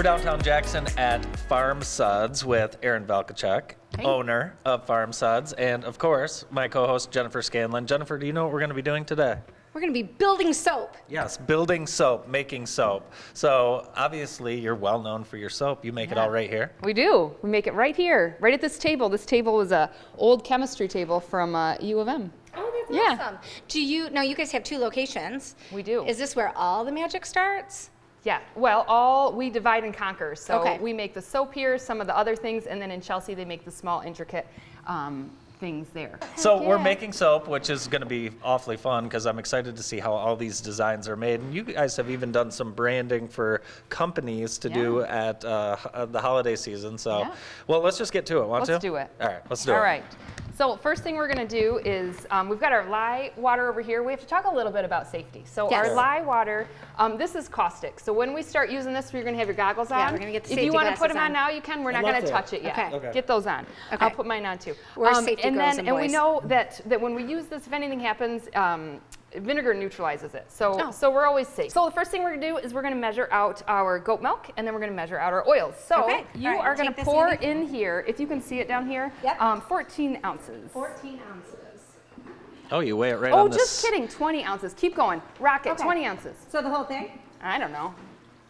We're downtown Jackson at FarmSudz with Aaron Valkachuk, owner of FarmSudz, and of course, my co-host Jenifer Scanlon. Jenifer, do you know what we're going to be doing today? We're going to be building soap. Yes, building soap, making soap. So obviously, you're well known for your soap. You make it all right here. We do. We make it right here, right at this table. This table was a old chemistry table from U of M. Oh, that's awesome. Do you, now you guys have 2 locations. We do. Is this where all the magic starts? Yeah, well, we divide and conquer. So Okay. we make the soap here, some of the other things, and then in Chelsea, they make the small, intricate things there. So we're making soap, which is going to be awfully fun because I'm excited to see how all these designs are made. And you guys have even done some branding for companies to do at the holiday season. So, well, let's just get to it. Want to? Let's do it. All right, let's do it. All right. So first thing we're going to do is we've got our lye water over here. We have to talk a little bit about safety. So our lye water, this is caustic. So when we start using this, you're going to have your goggles on. Yeah, we're going to get the safety If you want to put glasses them on now, you can. We're not going to touch it yet. Okay. Get those on. Okay. I'll put mine on too. We're safety girls and we boys. know that when we use this, if anything happens, vinegar neutralizes it. So we're always safe. So the first thing we're going to do is we're going to measure out our goat milk, and then we're going to measure out our oils. So you are going to pour in here, if you can see it down here, 14 ounces. 14 ounces. Oh, you weigh it right on Oh, this. just kidding. 20 ounces. Keep going. Rock it. 20 ounces. So the whole thing? I don't know.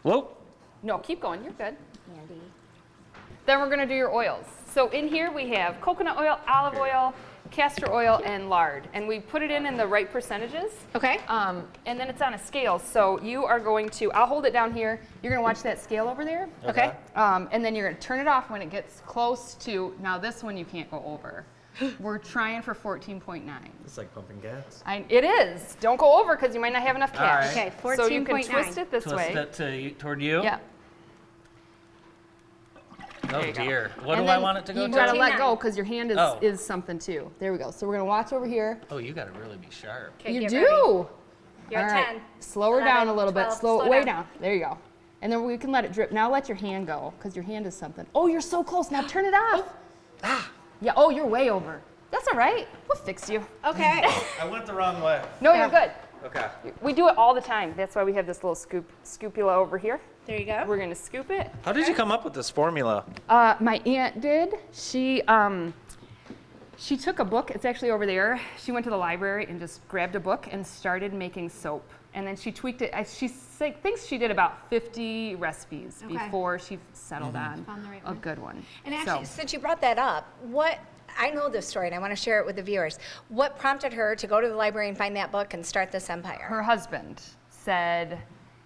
Whoa. No, keep going. You're good. Andy. Then we're going to do your oils. So in here we have coconut oil, olive oil, castor oil, and lard. And we put it in the right percentages. Okay. And then it's on a scale. So you are going to, I'll hold it down here. You're going to watch that scale over there. Okay. And then you're going to turn it off when it gets close to, now this one you can't go over. We're trying for 14.9. It's like pumping gas. It is. Don't go over because you might not have enough cash. All right. Okay, So you can 14.9. twist it this way. Twist it toward you? Yeah. Oh, you go. dear. What And do I then want it to go You to? gotta let 14.9. go because your hand is something too. There we go. So we're gonna watch over here. Oh, you got to really be sharp. Okay, You get do. ready. All You're at right. 10. Slow her down 11, a little bit. 12, Slow it slow way down. down. There you go. And then we can let it drip. Now let your hand go because your hand is something. Oh, you're so close. Now turn it off. Yeah. Oh, you're way over. That's all right. We'll fix you. Okay. I went the wrong way. No, you're good. Okay. We do it all the time. That's why we have this little scoopula over here. There you go. We're gonna scoop it. How did you come up with this formula? My aunt did. She took a book. It's actually over there. She went to the library and just grabbed a book and started making soap. And then she tweaked it. She thinks she did about 50 recipes before she settled on Found the right a one. good one. And actually, since you brought that up, I know this story and I want to share it with the viewers. What prompted her to go to the library and find that book and start this empire? Her husband said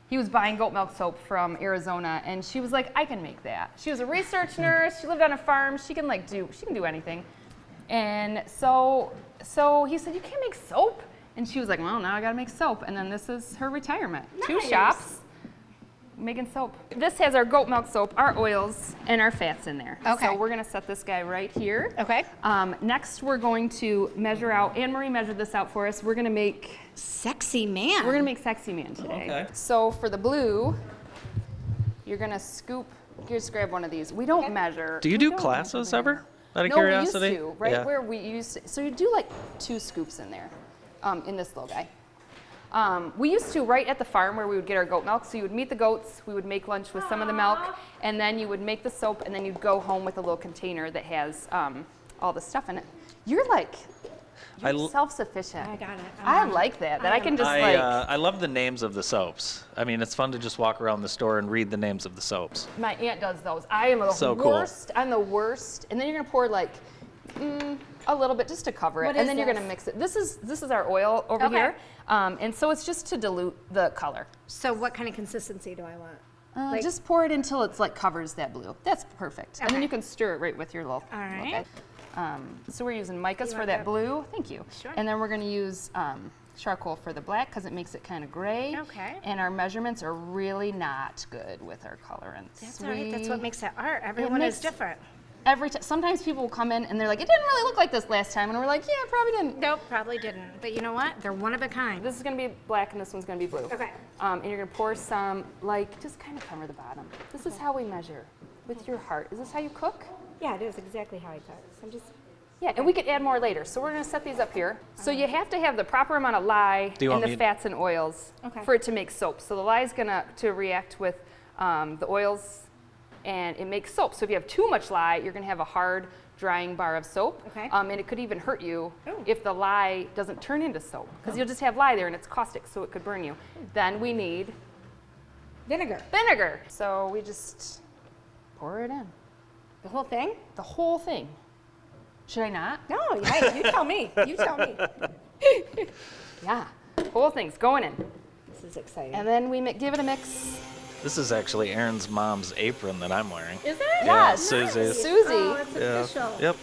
he was buying goat milk soap from Arizona, and she was like, I can make that. She was a research nurse. She lived on a farm. She can do anything. And so he said, you can't make soap. And she was like, well, now I gotta make soap. And then this is her retirement. Nice. 2 shops making soap. This has our goat milk soap, our oils, and our fats in there. Okay. So we're gonna set this guy right here. Okay. Next, we're going to measure out, Anne-Marie measured this out for us. We're gonna make Sexy man. We're gonna make Sexy Man today. Okay. So for the blue, you're gonna scoop, just grab one of these. We don't measure. Do you we do don't classes measure ever? Out of No, curiosity? we used to, right Yeah. where we used to. So you do like 2 scoops in there, in this little guy. We used to right at the farm where we would get our goat milk. So you would meet the goats, we would make lunch with some of the milk, and then you would make the soap, and then you'd go home with a little container that has all the stuff in it. You're self-sufficient. I got it. I like that I can just I love the names of the soaps. I mean, it's fun to just walk around the store and read the names of the soaps. My aunt does those. I am the So cool. worst. I'm the worst. And then you're gonna pour like a little bit just to cover it, What and is then you're this? gonna mix it. This is our oil over Okay. here, and so it's just to dilute the color. So what kind of consistency do I want? Just pour it until it's like covers that blue. That's perfect. And then Okay. you can stir it right with your little. All right. So we're using micas You for want that that? blue. Thank you. Sure. And then we're gonna use charcoal for the black because it makes it kind of gray. Okay. And our measurements are really not good with our colorants. That's all right. That's what makes it art. Everyone is makes- different. Every time, sometimes people will come in and they're like, it didn't really look like this last time, and we're like, yeah, it probably didn't. Nope, probably didn't. But you know what? They're one of a kind. This is gonna be black and this one's gonna be blue. Okay. And you're gonna pour some, like, just kind of cover the bottom. This is how we measure with your heart. Is this how you cook? Yeah, it is exactly how I cook. So I'm just. Yeah, and we could add more later. So we're gonna set these up here. So you have to have the proper amount of lye Do you and want the me- fats and oils Okay. for it to make soap. So the lye is gonna to react with the oils and it makes soap. So if you have too much lye, you're gonna have a hard drying bar of soap. Okay. And it could even hurt you Ooh. if the lye doesn't turn into soap, because you'll just have lye there and it's caustic, so it could burn you. Then we need Vinegar. vinegar. So we just pour it in. The whole thing? The whole thing. Should I not? No, hey, you tell me. You tell me. Yeah, whole thing's going in. This is exciting. And then we give it a mix. This is actually Erin's mom's apron that I'm wearing. Is it? Yeah, Yes. Susie's. Susie. Oh, it's Yeah. official. Yep.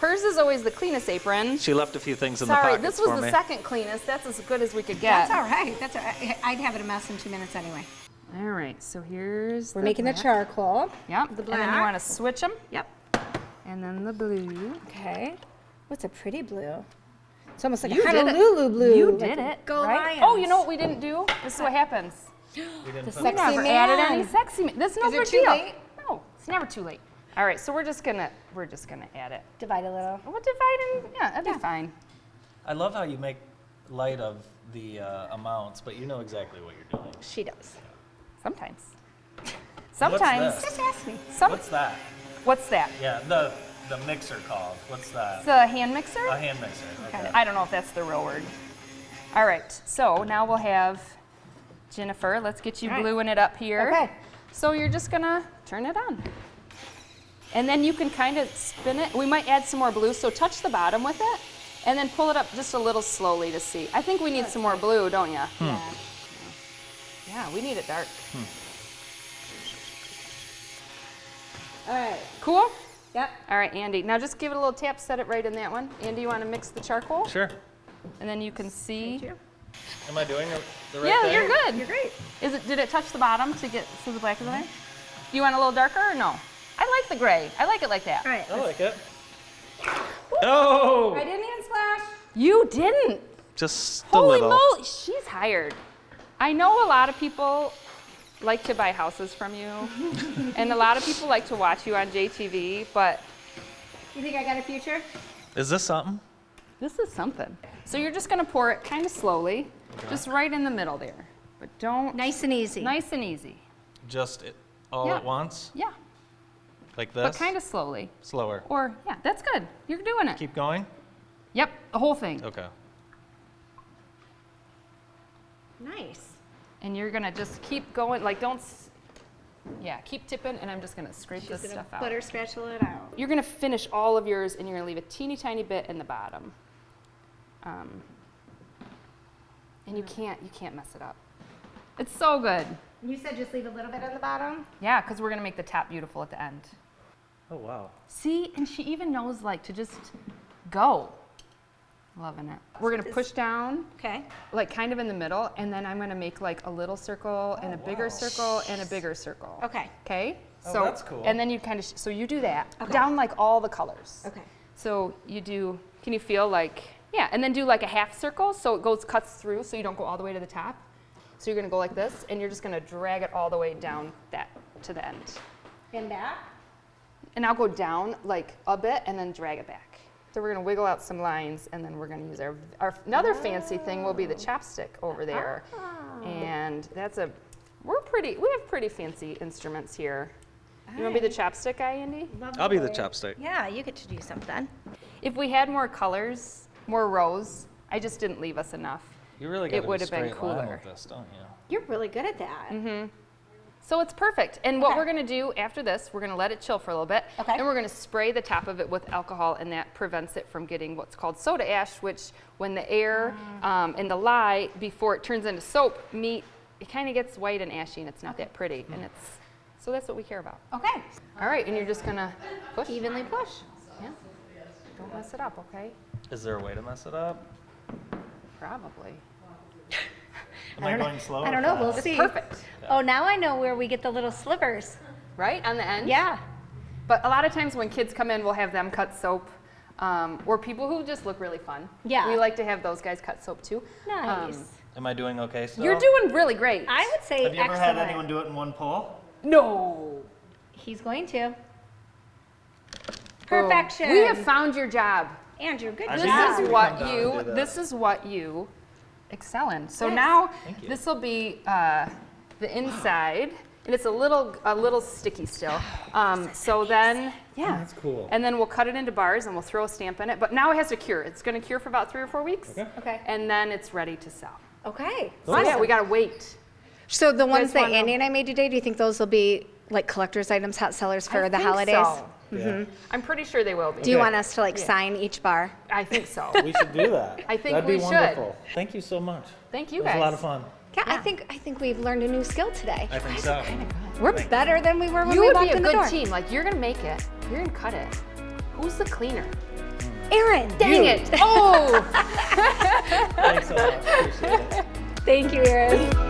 Hers is always the cleanest apron. She left a few things in the Sorry, pockets this was for the me. second cleanest. That's as good as we could get. That's all right. That's all right. I'd have it a mess in 2 minutes anyway. All right, so here's We're making the black. charcoal. Yep, the and then you black. want to switch them. Yep. And then the blue. Okay. What's a pretty blue? It's almost like You a did it. Honolulu blue. You like did a it, Go right? Lions. Oh, you know what we didn't do? This is what happens. We didn't The put We sexy never man. added any sexy. This is no Is it big too deal. late? No, it's never too late. All right, so we're just gonna add it. Divide a little. We'll divide and yeah, that'd be fine. I love how you make light of the amounts, but you know exactly what you're doing. She does. Sometimes. What's Sometimes. this? Just ask me. What's that? What's that? Yeah, the mixer called. What's that? It's a hand mixer? A hand mixer. Okay. I don't know if that's the real word. All right, so now we'll have Jenifer. Let's get you All right. bluing it up here. Okay. So you're just gonna turn it on. And then you can kind of spin it. We might add some more blue, so touch the bottom with it, and then pull it up just a little slowly to see. I think we need some more blue, don't you? Yeah. Yeah, we need it dark. All right. Cool? Yep. All right, Andy. Now just give it a little tap, set it right in that one. Andy, you want to mix the charcoal? Sure. And then you can see. Am I doing the right Yeah, thing? you're good. You're great. Did it touch the bottom to get so the black is in there? Do you want a little darker or no? I like the gray. I like it like that. All right. I like it. Oh! I didn't even splash. You didn't. Just a Holy little. moly, she's hired. I know a lot of people like to buy houses from you, and a lot of people like to watch you on JTV, but You think I got a future? Is this something? this is something. So you're just gonna pour it kind of slowly, just right in the middle there. But don't, Nice and easy. nice and easy. Just all Yeah. at once? Yeah, Like this? but kind of slowly. Slower. Or, yeah, that's good. You're doing it. Keep going? Yep, the whole thing. Okay. Nice. And you're gonna just keep going, like yeah, keep tipping, and I'm just gonna scrape She's this gonna stuff out. butter spatula it out. You're gonna finish all of yours, and you're gonna leave a teeny tiny bit in the bottom. And you can't mess it up. It's so good. You said just leave a little bit on the bottom? Yeah, because we're gonna make the top beautiful at the end. Oh, wow. See, and she even knows like to just go. Loving it. We're gonna push down, Okay. like kind of in the middle, and then I'm gonna make like a little circle and a bigger wow. circle and a bigger circle. Okay. Okay? Oh, So that's cool. And then you kind of, so you do that Okay. down like all the colors. Okay. So you do, can you feel like, yeah, and then do like a half circle so it cuts through so you don't go all the way to the top. So you're gonna go like this, and you're just gonna drag it all the way down that to the end. And back? And I'll go down like a bit and then drag it back. So we're gonna wiggle out some lines, and then we're gonna use our another fancy thing will be the chopstick over there. And that's we have pretty fancy instruments here. You wanna be the chopstick guy, Andy? I'll be the chopstick. Yeah, you get to do something. If we had more colors, more rows, I just didn't leave us enough. You really It got would a have been straight line cooler. with this, don't you? You're really good at that. Mm-hmm. So it's perfect. And what Okay. we're gonna do after this, we're gonna let it chill for a little bit. Okay. And we're gonna spray the top of it with alcohol, and that prevents it from getting what's called soda ash, which when the air and the lye, before it turns into soap meat, it kind of gets white and ashy, and it's not that pretty. And so that's what we care about. Okay. All right, and you're just gonna push. Evenly push. Yeah. Don't mess it up, okay? Is there a way to mess it up? Probably. Am I going slow? I or don't know. We'll fast? see. Perfect. Oh, now I know where we get the little slivers. Right on the end? Yeah. But a lot of times when kids come in, we'll have them cut soap. Or people who just look really fun. Yeah. We like to have those guys cut soap too. Nice. Am I doing okay still? You're doing really great. I would say Have you ever excellent. had anyone do it in one pull? No. He's going to. Boom. Perfection. We have found your job. Andrew, good I This think job. that's is we what come down you. and do that. This is what you excel in. So Yes. now Thank you. this will be the inside, and it's a little sticky still. So then, yeah. That's cool. And then we'll cut it into bars and we'll throw a stamp in it. But now it has to cure. It's going to cure for about 3 or 4 weeks. Okay. And then it's ready to sell. Okay. So yeah, we got to wait. So the ones that wanna- Andy and I made today, do you think those will be like collector's items, hot sellers for I the think holidays? so. Yeah. I'm pretty sure they will be. Do you want us to like sign each bar? I think so. We should do that. I think That'd we be should. wonderful. Thank you so much. Thank you It was guys. a lot of fun. Yeah, Yeah. I think we've learned a new skill today. I think so. We're better than we were when You we would walked be a in the door. good team. Like, you're going to make it. You're going to cut it. Who's the cleaner? Aaron, Dang it. Oh! Thanks so much. Appreciate it. thank you, Aaron.